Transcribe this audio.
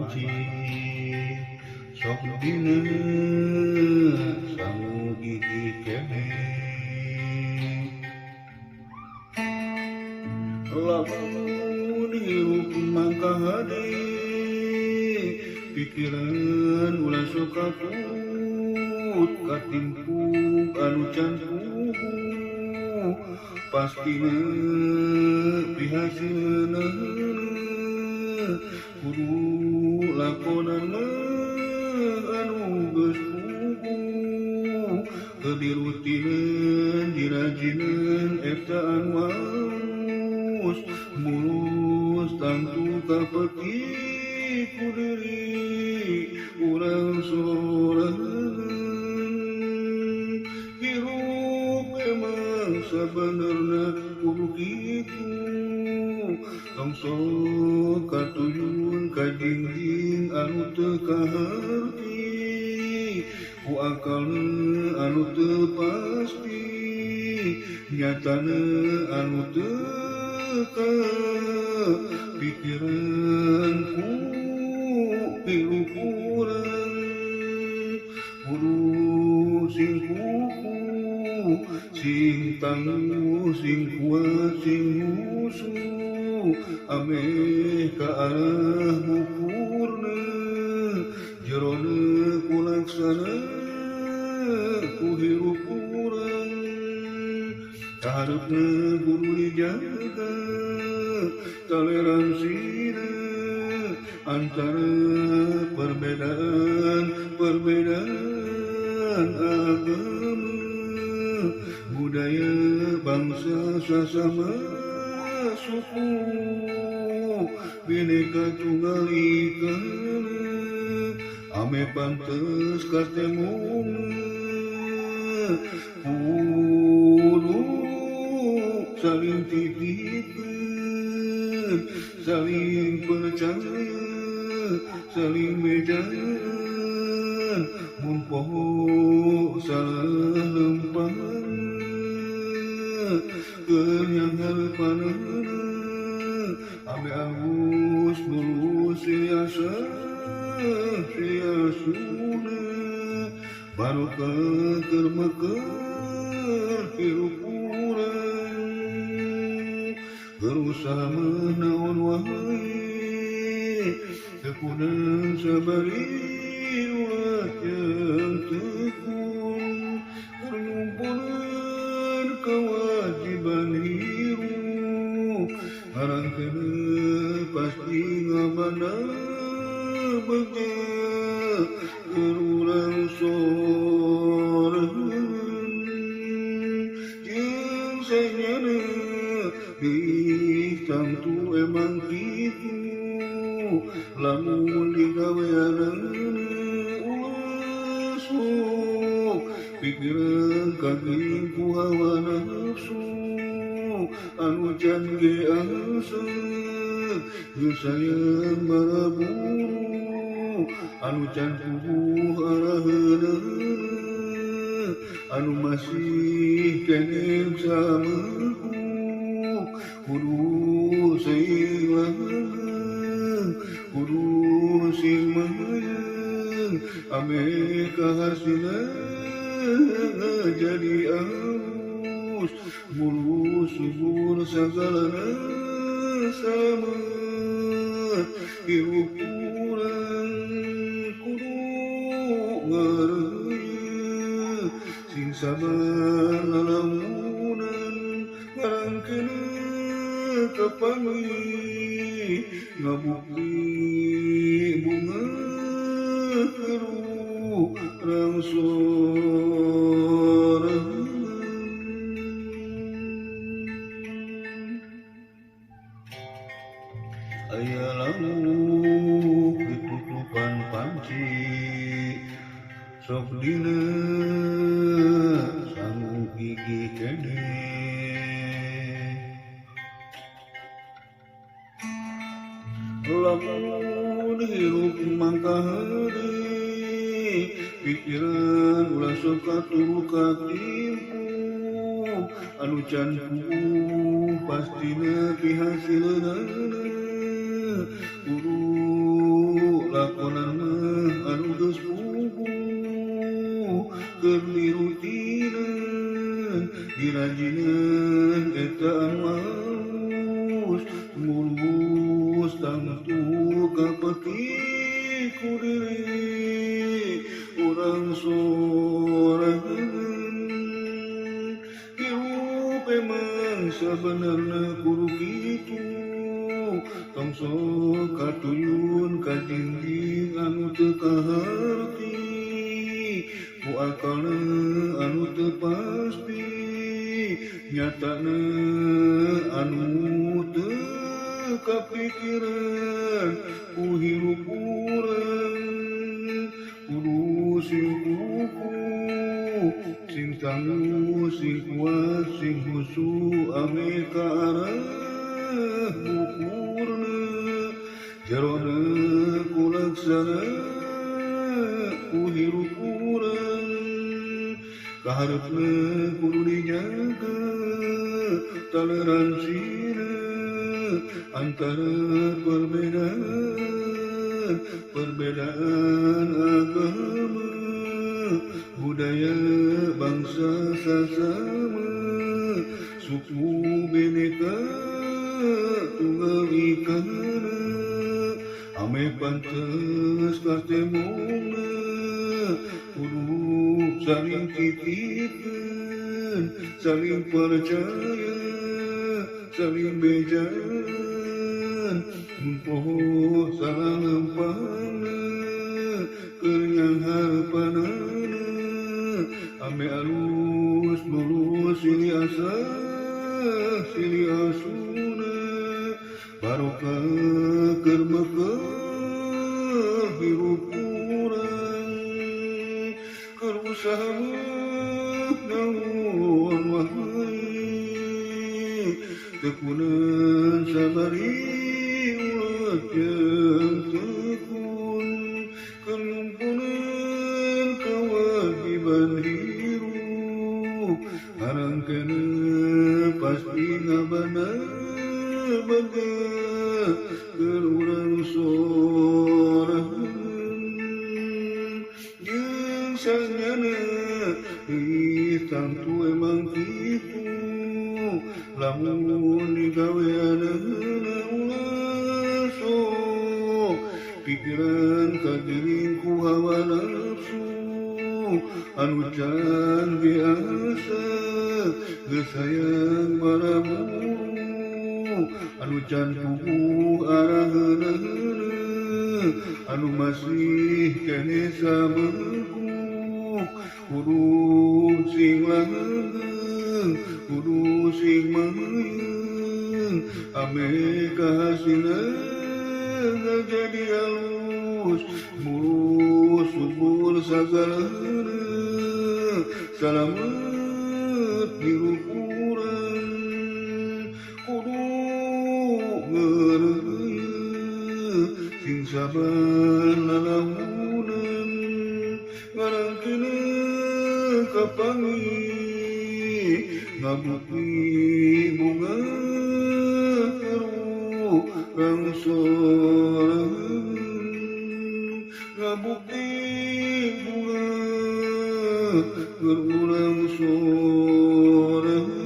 panci sok dina sangu gigi kene lamun hirup mangka hade pikiran ulah sok kaput katimpu anu can puhu pastina pihasilna kudu lakonana anu geus pugu kedirutinan dirajinan eta anu alus mulus tangtu kapeki ku diri urang sorangan hirup emang sabenerna kudu kitu tong sok katuyun ka jingjing anu teu kaharti ku akalna anu teu pasti nyatana anu teu kapikiranku pilu kurang kudu sing kuku sing tangguh sing kuat sing musuh ameh ka arah bukurna jerona kulaksana ku hirup urang kaharepna kudu dijaga toleransinya antara perbedaan agama budaya bangsa sesama suku bineka tunggal ika ame pantes katemuna kudu saling titipkeun saling percaya saling mejan mun poho salah lempang kenyang harapanana ame alus mulus siasuna barokah keur mekeur hirup urang berusaha menaon wae tekunan sabari ulah yang tekun perlumpunan kewajiban hirup harangkeun pasti ngamana bege urang sorangan jeung sanyana tangtu emang kitu lamun digaweanana ulah sok pikiran kaging ku hawa nafsu anu can ge aseuh geus sayang baraburu anu can puguh araheuna anu masih keneh samehu kudu seilang kudu sing mayang ame kahasilna jadi alus mulus subur sagalana selamat hirup urang kudu ngareuyeun sing sabar lalamunan ngarangkeun kepangi ngabukti bunga keru rang sorangan aya lauk ditutupan panci sok dina sangu gigi kene lamun hirup mangka hade pikiran ulah sok katuru katimpu anu can puguh pastina pihasilna kudu lakonanna anu geus puguh keur dirutineun dirajineun eta anu alus mulus tangtu kapeti ku diri urang sorangan hirup emang sabenerna kudu kitu tong sok katuyun ka jinjing anu teu kaharti ku akalna anu teu pasti nyatana anu teu kapikiran ku hirup urang kudu sing kuku sing tangguh sing kuat sing husu ame ka arah bukurna jarona ku laksana ku hirup urang kaharepna kudu dijaga toleransinya antara perbedaan agama budaya bangsa sesama suku bineka tunggal ikana ame pantes katemuna kudu saling titipkeun saling percaya saling bejan poho salah lempana kenyang harapanana ame alus mulus silih asa silih asuna barokah keur bekal hirup urang keur usaha naon wae tekunan sabari ulat yang tekun kelumpunan kewajiban hirup harangkana pasti ngabana baga keur urang sorangan jeung sanyana tangtu emang kitu lamun digaweanana ulah sok pikiran kagiring ku hawa nafsu anu can biasa geus hayang maraburu anu can puguh araheuna anu masih kene sabeuguk kudu sing langgeng kudu sing mangeung ame kahasilna jadi halus mulus subur sagalana salamet hirup urang kudu ngeureuy sing sabar lalamunan ngarangkeuna kapangi ngabukti bunga keru kang sorangan ngabukti bunga keru kang sorangan